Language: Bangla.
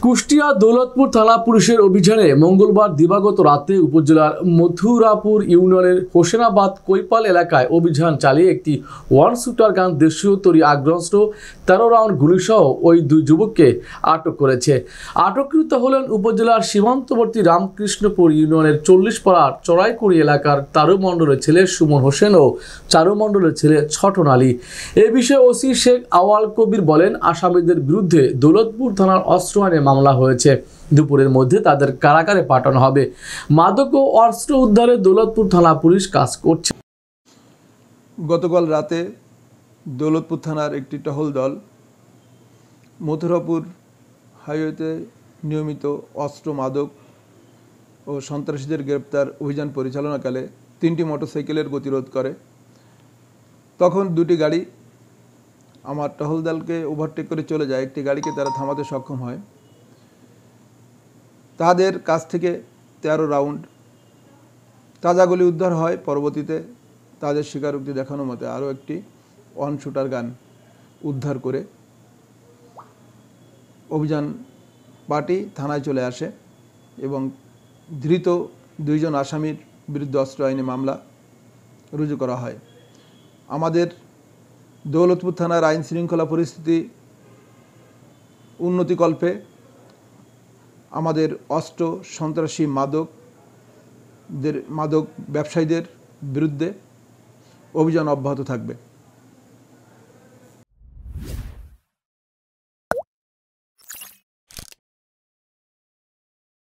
কুষ্টিয়া দৌলতপুর থানা পুলিশের অভিযানে মঙ্গলবার দিবাগত রাতে উপজেলার মথুরাপুর ইউনিয়নের হোসেনাবাদ কৈপাল এলাকায় অভিযান চালিয়ে একটি ওয়ান শুটার গান দেশীয় তৈরি আগ্নেয়াস্ত্র 13 রাউন্ড গুলিসহ ওই দুই যুবককে আটক করেছে। আটককৃত হলেন উপজেলার সীমান্তবর্তী রামকৃষ্ণপুর ইউনিয়নের 40 পাড়ার চড়াইকুড়ি এলাকার তারু মণ্ডলের ছেলে সুমন হোসেন ও চারু মণ্ডলের ছেলে ছটন আলী। এ বিষয়ে ওসি শেখ আওয়াল কবির বলেন, আসামিদের বিরুদ্ধে দৌলতপুর থানার অস্ত্র আইনে মামলা হয়েছে। দুপুরের মধ্যে তাদের কারাগারে পাঠানো হবে। মাদক ও অস্ত্র উদ্ধারে দৌলতপুর থানা পুলিশ কাজ করছে। গতকাল রাতে দৌলতপুর থানার একটি টহল দল মথুরাপুর হাইওয়েতে নিয়মিত অস্ত্র, মাদক ও সন্ত্রাসীদের গ্রেপ্তার অভিযান পরিচালনাকালে 3টি মোটরসাইকেলের গতিরোধ করে। তখন দুটি গাড়ি আমার টহল দলকে ওভারটেক করে চলে যায়। একটি গাড়িকে তারা থামাতে সক্ষম হয়। তাদের কাছ থেকে 13 রাউন্ড তাজা গুলি উদ্ধার হয়। পরবর্তীতে তাদের স্বীকারোক্তি দেখানো মতে আরও একটি ওয়ান শুটার গান উদ্ধার করে অভিযান পার্টি থানায় চলে আসে এবং ধৃত 2 জন আসামির বিরুদ্ধে অস্ত্র আইনে মামলা রুজু করা হয়। আমাদের দৌলতপুর থানার আইন শৃঙ্খলা পরিস্থিতি উন্নতিকল্পে আমাদের অস্ত্র, সন্ত্রাসী, মাদক ব্যবসায়ীদের বিরুদ্ধে অভিযান অব্যাহত থাকবে।